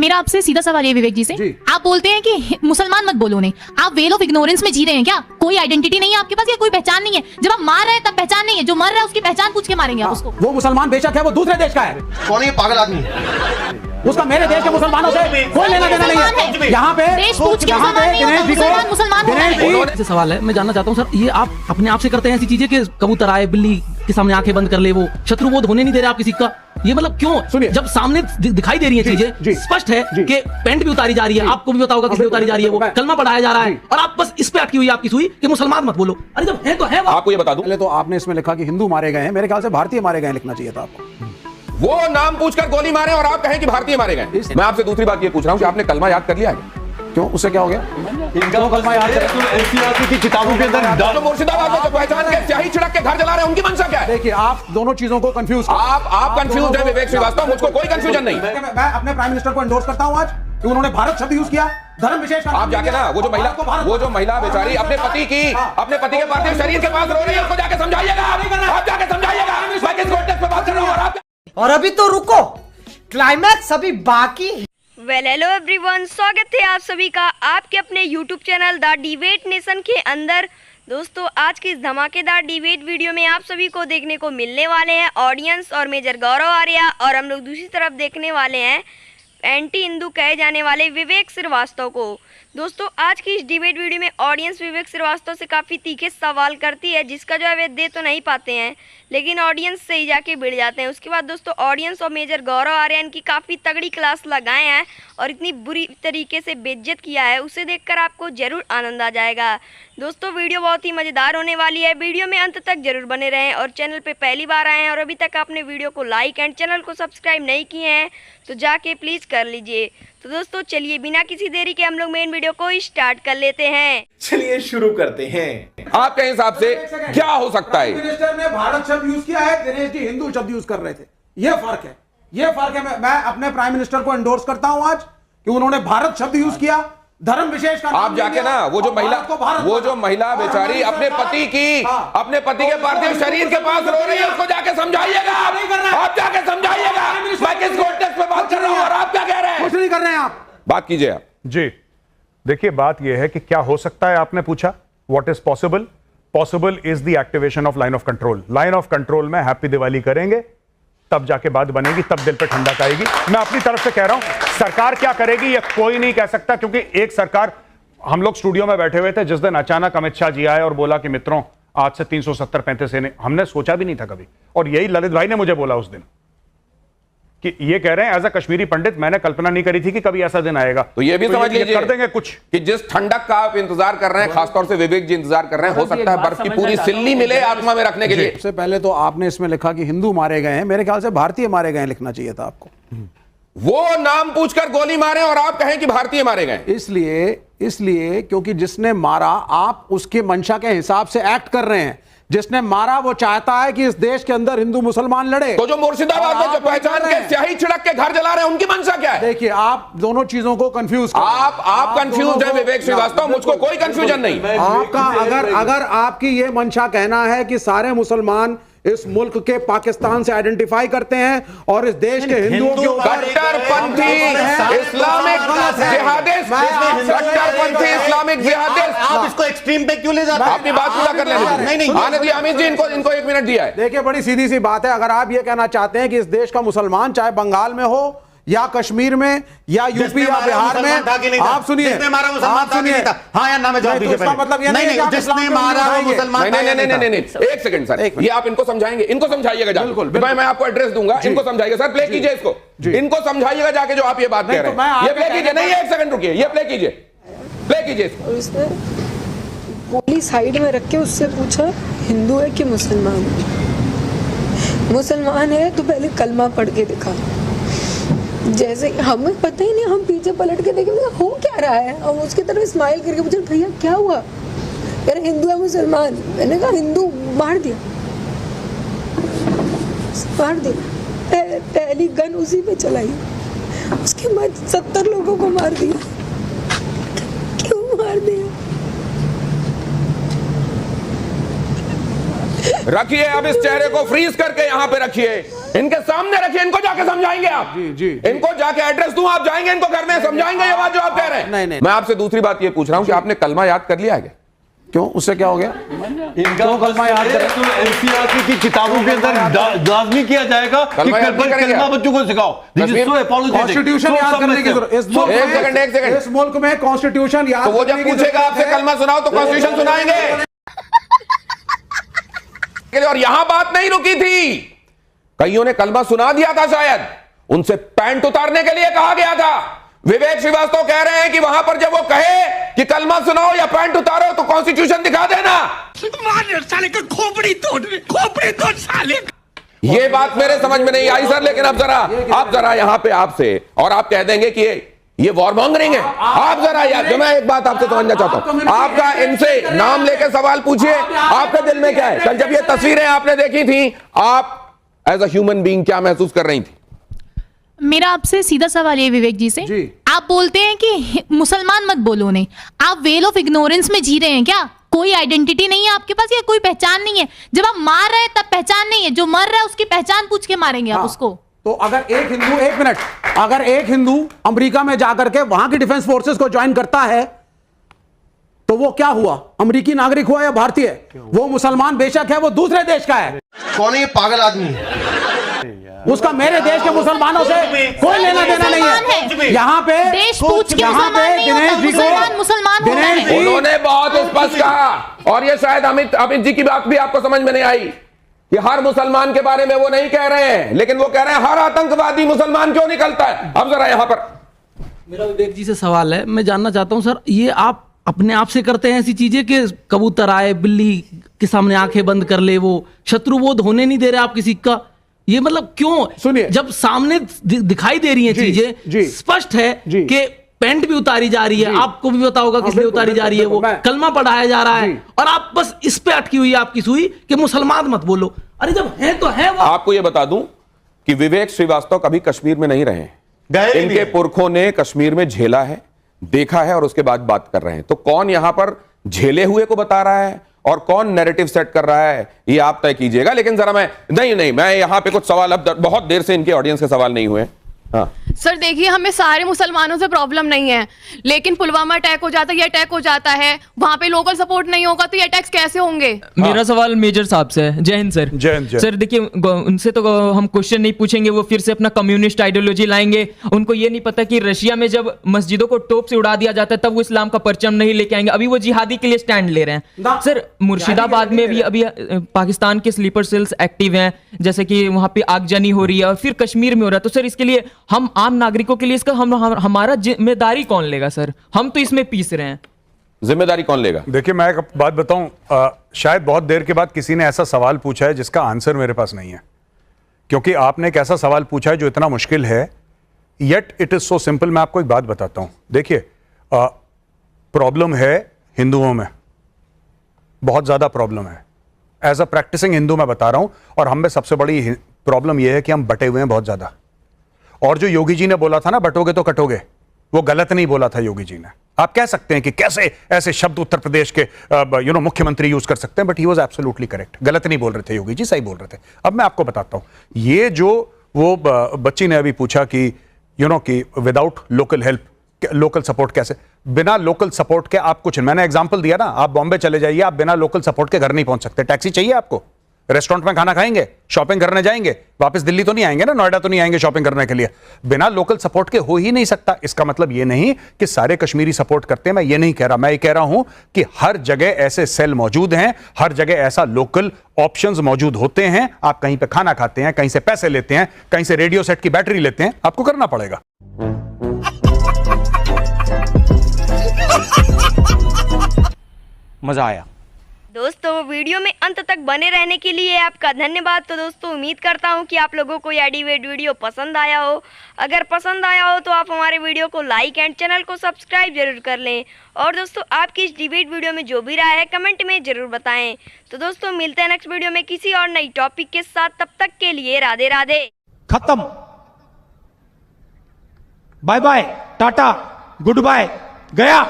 मेरा आपसे सीधा सवाल है विवेक जी से, आप बोलते हैं कि मुसलमान मत बोलो उन्हें, आप वेल ऑफ इग्नोरेंस में जी रहे हैं क्या? कोई आइडेंटिटी नहीं है आपके पास या कोई पहचान नहीं है? जब आप मार रहे हैं तब पहचान नहीं है, जो मर रहा है उसकी पहचान पूछ के मारेंगे आप उसको। वो मुसलमान बेशक है, वो दूसरे देश का है। कौन है ये पागल आदमी? उसका मेरे देश के मुसलमानों से कोई लेना देना नहीं है। यहाँ पे देश पूछ के मुसलमान नहीं होता, मुसलमान मुसलमान होता है। ऐसे सवाल है, मैं जानना चाहता हूँ सर, ये आप अपने आप से करते हैं ऐसी चीजें कि कबूतर आए बिल्ली के सामने आंखें बंद कर ले, वो शत्रुबोध होने नहीं दे रहे आप किसी का? ये मतलब क्यों? सुनिए, जब सामने दिखाई दे रही है चीजें, स्पष्ट है कि पैंट भी उतारी जा रही है, आपको भी पता होगा किस लिए उतारी जा रही है, वो कलमा पढ़ाया जा रहा है, और आप बस इस पे अटकी हुई आपकी सुई कि मुसलमान मत बोलो। अरे जब है तो है। आपको ये बता दूं, पहले तो आपने इसमें लिखा कि हिंदू मारे गए हैं, मेरे ख्याल से भारतीय मारे गए लिखना चाहिए था आपको। वो नाम पूछकर गोली मारे और आप कहें कि भारतीय मारे गए। मैं आपसे दूसरी बात ये पूछ रहा हूं कि आपने कलमा याद कर लिया है? क्यों, उससे क्या हो गया? इनका कलमा याद है की किताबों के अंदर जो मुर्शिदाबाद में पहचान के स्याही छिड़क के घर जला रहे हैं, उनकी मंशा क्या है? देखिए, आप दोनों चीजों को कंफ्यूज आप कंफ्यूज हैं विवेक श्रीवास्तव, मुझको कोई कंफ्यूजन नहीं। मैं अपने प्राइम मिनिस्टर को एंडोर्स करता हूं आज कि उन्होंने भारत शब्द यूज किया, धर्म विशेष। आप जाके ना वो जो महिला बेचारी अपने पति के पार्थिव शरीर के पास रो रही है, उसको जाके समझाइएगा। आप जाके समझाइएगा। मैं किस कॉन्टेक्स्ट में बात कर रहा हूं? और आप और अभी तो रुको, क्लाइमैक्स अभी बाकी है। वेल हेलो एवरीवन, स्वागत है आप सभी का आपके अपने YouTube channel the debate nation के अंदर। दोस्तों, आज की इस धमाकेदार डिबेट वीडियो में आप सभी को देखने को मिलने वाले हैं ऑडियंस और मेजर गौरव आर्या, और हम लोग दूसरी तरफ देखने वाले हैं एंटी हिंदू कहे जाने वाले विवेक श्रीवास्तव को। दोस्तों, आज की इस डिबेट वीडियो में ऑडियंस विवेक श्रीवास्तव से काफ़ी तीखे सवाल करती है, जिसका जो है वे दे तो नहीं पाते हैं, लेकिन ऑडियंस से ही जाके भिड़ जाते हैं। उसके बाद दोस्तों, ऑडियंस और मेजर गौरव आर्यन की काफ़ी तगड़ी क्लास लगाए हैं और इतनी बुरी तरीके से बेइज्जत किया है, उसे देखकर आपको जरूर आनंद आ जाएगा। दोस्तों, वीडियो बहुत ही मज़ेदार होने वाली है, वीडियो में अंत तक जरूर बने रहें। और चैनल पे पहली बार आए हैं और अभी तक आपने वीडियो को लाइक एंड चैनल को सब्सक्राइब नहीं किए हैं तो जाके प्लीज़ कर लीजिए। तो दोस्तों, चलिए बिना किसी देरी के हम लोग मेन वीडियो को स्टार्ट कर लेते हैं। चलिए शुरू करते हैं। आपके हिसाब से क्या हो सकता है? मिनिस्टर ने भारत शब्द यूज किया है, दिनेश जी हिंदू शब्द यूज कर रहे थे। ये फर्क है, ये फर्क है। मैं अपने प्राइम मिनिस्टर को एंडोर्स करता हूं आज कि उन्होंने भारत शब्द यूज किया, धर्म विशेष का। आप जाके ना वो जो महिला बेचारी अपने पति के पार्थिव शरीर के पास रो रही है, उसको जाके समझाइएगा। आप जाके समझाइएगा। मैं किस कॉन्टेक्स्ट में बात कर रहा हूं और आप क्या कह रहे हैं? कुछ नहीं कर रहे हैं आप। बात कीजिए आप जी। देखिए, बात यह है कि क्या हो सकता है, आपने पूछा what is possible. Possible is the activation of line of control. Line of control में हैप्पी दिवाली करेंगे, तब जाके बात बनेगी, तब दिल पे ठंडक आएगी। मैं अपनी तरफ से कह रहा हूं, सरकार क्या करेगी ये कोई नहीं कह सकता, क्योंकि एक सरकार, हम लोग स्टूडियो में बैठे हुए थे जिस दिन अचानक अमित शाह जी आए और बोला कि मित्रों आज से 370-35 सेने, हमने सोचा भी नहीं था कभी। और यही ललित भाई ने मुझे बोला उस दिन कि ये कह रहे हैं एज अ कश्मीरी पंडित, मैंने कल्पना नहीं करी थी कि कभी ऐसा दिन आएगा। तो ये भी समझ लीजिए कर देंगे कुछ कि जिस ठंडक का आप इंतजार कर रहे हैं, खासतौर से विवेक जी इंतजार कर रहे हैं, हो सकता है बर्फ की पूरी सिल्ली मिले आत्मा में रखने के लिए। सबसे पहले तो आपने इसमें लिखा कि हिंदू मारे गए हैं, मेरे ख्याल से भारतीय मारे गए लिखना चाहिए था आपको। वो नाम पूछकर गोली मारे और आप कहें कि भारतीय मारे गए। इसलिए क्योंकि जिसने मारा, आप उसके मंशा के हिसाब से एक्ट कर रहे हैं। जिसने मारा वो चाहता है कि इस देश के अंदर हिंदू मुसलमान लड़े। तो जो मुर्शिदाबाद में जो पहचान के स्याही छिड़क के घर जला रहे हैं, उनकी मंशा क्या है? देखिए, आप दोनों चीजों को कंफ्यूज कर रहे हैं। आप कंफ्यूज हैं विवेक श्रीवास्तव, मुझको कोई कंफ्यूजन नहीं। आपका अगर आपकी ये मंशा कहना है कि सारे मुसलमान इस मुल्क के पाकिस्तान से आइडेंटिफाई करते हैं और इस देश के हिंदुओं के कट्टरपंथी इस्लामिक जिहादिस्ट, कट्टरपंथी इस्लामिक जिहादिस्ट, आप इसको एक्सट्रीम पे क्यों ले जाते हैं? अपनी बात पूरा कर लेने दीजिए। आने दीजिए अमित जी, इनको 1 मिनट दिया है। देखिए, बड़ी सीधी सी बात है। अगर आप ये कहना चाहते हैं कि इस देश का मुसलमान चाहे बंगाल में हो या कश्मीर में या यूपी या बिहार में, आप सुनिए, हाँ या ना में जवाब दीजिए। मतलब ये नहीं, जिसने मारा वो मुसलमान। नहीं, 1 सेकंड सर, ये आप इनको समझाएंगे, इनको समझाइएगा जाके। बिल्कुल, मैं आपको एड्रेस दूंगा, इनको समझाइएगा। सर प्ले कीजिए इसको, इनको समझाइएगा जाके जो आप ये बात कह रहे हैं। ये प्ले कीजिए। नहीं, 1 सेकंड रुकिए, ये प्ले कीजिए, प्ले कीजिए इसको। और उसने गोली साइड में रख के उससे पूछा हिंदू है कि मुसलमान। मुसलमान है तो पहले कलमा पढ़ के दिखा। जैसे हमें पता ही नहीं, हम पीछे पलट के देखे हो क्या रहा है, हम उसकी तरफ स्माइल करके पूछे भैया क्या हुआ, यार हिंदू है मुसलमान। मैंने कहा हिंदू, मार दिया। पहली गन उसी पे चलाई, उसके बाद 70 लोगों को मार दिया। क्यों मार दिया? रखिए अब इस चेहरे को फ्रीज करके यहां पे रखिए। इनके सामने रखिए, इनको जाके समझाएंगे आप। जी। इनको जाके एड्रेस दूं, आप जाएंगे इनको घर में समझाएंगे ये बात जो आप कह रहे हैं? नहीं। मैं आपसे दूसरी बात ये पूछ रहा हूं कि आपने कलमा याद कर लिया है क्या? क्यों, उससे क्या हो गया? इनका कलमा याद करें तो एनसीईआरटी की किताबों के अंदर लाजमी किया जाएगा कि कलमा बच्चों को सिखाओ। कॉन्स्टिट्यूशन याद करने की जरूरत। एक सेकंड। इस मुल्क में कॉन्स्टिट्यूशन याद, तो वो जब पूछेगा आपसे कलमा सुनाओ तो कॉन्स्टिट्यूशन सुनाएंगे। और यहां बात नहीं रुकी थी, कईयों ने कलमा सुना दिया था, शायद उनसे पैंट उतारने के लिए कहा गया था। विवेक श्रीवास्तव कह रहे हैं कि वहां पर जब वो कहे कि कलमा सुनाओ या पैंट उतारो तो कॉन्स्टिट्यूशन दिखा देना। साले का खोपड़ी तोड़ साले। ये बात मेरे समझ में नहीं आई सर, लेकिन अब जरा यहां पे आपसे, और आप कह देंगे कि ये वॉर मॉन्गरिंग है। आप जरा यार, जो मैं एक बात आपसे समझना चाहता हूं, आपका इनसे नाम लेकर सवाल पूछिए, आपके दिल में क्या है? कल जब ये तस्वीरें आपने देखी थी, आप एज अ ह्यूमन बीइंग क्या महसूस कर रही थी? मेरा आपसे सीधा सवाल है विवेक जी से, आप बोलते हैं कि मुसलमान मत बोलो उन्हें, आप वेल ऑफ इग्नोरेंस में जी रहे हैं क्या? कोई आइडेंटिटी नहीं है आपके पास या कोई पहचान नहीं है? जब आप मार रहे हैं तब पहचान नहीं है, जो मर रहा है उसकी पहचान पूछ के मारेंगे आप उसको। तो अगर एक हिंदू, एक मिनट, अगर एक हिंदू अमेरिका में जाकर के वहां की डिफेंस फोर्सेस को ज्वाइन करता है तो वो क्या हुआ? अमेरिकी नागरिक हुआ या भारतीय? वो मुसलमान बेशक है, वो दूसरे देश का है। कौन है ये पागल आदमी? उसका मेरे देश के मुसलमानों से कोई लेना देना नहीं है। यहाँ पे देश पूछ के मुसलमान नहीं होता, मुसलमान मुसलमान होता है। उन्होंने बहुत स्पष्ट कहा, और ये शायद अमित जी की बात भी आपको समझ में नहीं आई कि हर मुसलमान के बारे में वो नहीं कह रहे हैं, लेकिन वो कह रहे हैं हर आतंकवादी मुसलमान क्यों निकलता है। अब जरा यहां पर मेरा विवेक जी से सवाल है, मैं जानना चाहता हूं सर, ये आप अपने आप से करते हैं ऐसी चीजें कि कबूतर आए बिल्ली के सामने आंखें बंद कर ले, वो शत्रुबोध होने नहीं दे रहे आप किसी का? ये मतलब क्यों? सुनिए, जब सामने दिखाई दे रही हैं चीजें, स्पष्ट है कि पैंट भी उतारी जा रही है, आपको भी पता होगा किस लिए उतारी जा रही है, वो कलमा पढ़ाया जा रहा है, और आप बस इस पे अटकी हुई है आपकी सुई कि मुसलमान मत बोलो। अरे जब है तो है वो। आपको ये बता दूं कि विवेक श्रीवास्तव कभी कश्मीर में नहीं रहे हैं, इनके पुरखों ने कश्मीर में झेला है, देखा है, और उसके बाद बात कर रहे हैं। तो कौन यहां पर झेले हुए को बता रहा है और कौन नैरेटिव सेट कर रहा है, ये आप तय कीजिएगा। लेकिन जरा मैं यहां पे कुछ सवाल, अब बहुत देर से इनके ऑडियंस के सवाल नहीं हुए। हाँ सर देखिए, हमें सारे मुसलमानों से प्रॉब्लम नहीं है, लेकिन पुलवामा अटैक हो जाता है, ये अटैक हो जाता है, वहां पे लोकल सपोर्ट नहीं होगा तो ये अटैक्स कैसे होंगे? मेरा सवाल मेजर साहब से है। जय हिंद सर। जय हिंद। सर देखिए, उनसे तो हम क्वेश्चन नहीं पूछेंगे, वो फिर से अपना कम्युनिस्ट आइडियोलॉजी लाएंगे। उनको ये नहीं पता कि रशिया में जब मस्जिदों को टोप से उड़ा दिया जाता है तब वो इस्लाम का परचम नहीं लेके आएंगे, अभी वो जिहादी के लिए स्टैंड ले रहे हैं। सर मुर्शिदाबाद में भी अभी पाकिस्तान के स्लीपर सेल्स एक्टिव हैं, जैसे कि वहां पे आगजनी हो रही है, और फिर कश्मीर में हो रहा है। तो सर इसके लिए हम आम नागरिकों के लिए इसका हमारा जिम्मेदारी कौन लेगा सर? हम तो इसमें पीस रहे हैं, जिम्मेदारी कौन लेगा? देखिए, मैं एक बात बताऊं, शायद बहुत देर के बाद किसी ने ऐसा सवाल पूछा है जिसका आंसर मेरे पास नहीं है, क्योंकि आपने एक ऐसा सवाल पूछा है जो इतना मुश्किल है, yet it is so simple. मैं आपको एक बात बताता हूं, देखिए, प्रॉब्लम है हिंदुओं में, बहुत ज्यादा प्रॉब्लम है। एज अ प्रैक्टिसिंग हिंदू मैं बता रहा हूं, और हम में सबसे बड़ी प्रॉब्लम यह है कि हम बटे हुए हैं बहुत ज्यादा। और जो योगी जी ने बोला था ना, बटोगे तो कटोगे, वो गलत नहीं बोला था योगी जी ने। आप कह सकते हैं कि कैसे ऐसे शब्द उत्तर प्रदेश के मुख्यमंत्री यूज कर सकते हैं, but he was absolutely correct. गलत नहीं बोल रहे थे योगी जी, सही बोल रहे थे। अब मैं आपको बताता हूं, ये जो वो बच्ची ने अभी पूछा कि कि without local help, local support कैसे? बिना लोकल सपोर्ट के आप कुछ, मैंने एग्जांपल दिया ना, आप बॉम्बे चले जाइए, आप बिना लोकल सपोर्ट के घर नहीं पहुंच सकते। टैक्सी चाहिए आपको, रेस्टोरेंट में खाना खाएंगे, शॉपिंग करने जाएंगे, वापस दिल्ली तो नहीं आएंगे ना, नोएडा तो नहीं आएंगे शॉपिंग करने के लिए, बिना लोकल सपोर्ट के हो ही नहीं सकता। इसका मतलब ये नहीं कि सारे कश्मीरी सपोर्ट करते हैं, मैं ये नहीं कह रहा। मैं ये कह रहा हूं कि हर जगह ऐसे सेल मौजूद हैं, हर जगह ऐसा लोकल ऑप्शंस मौजूद होते हैं। आप कहीं पे खाना खाते हैं, कहीं से पैसे लेते हैं, कहीं से रेडियो सेट की बैटरी लेते हैं, आपको करना पड़ेगा। मजा आया दोस्तों। वीडियो में अंत तक बने रहने के लिए आपका धन्यवाद। तो दोस्तों, उम्मीद करता हूं कि आप लोगों को यह डिबेट वीडियो पसंद आया हो। अगर पसंद आया हो तो आप हमारे वीडियो को लाइक एंड चैनल को सब्सक्राइब जरूर कर लें। और दोस्तों, आपकी इस डिबेट वीडियो में जो भी राय है कमेंट में जरूर बताएं। तो दोस्तों, मिलते हैं नेक्स्ट वीडियो में किसी और नई टॉपिक के साथ। तब तक के लिए राधे राधे। खत्म, bye bye, tata, goodbye, गया।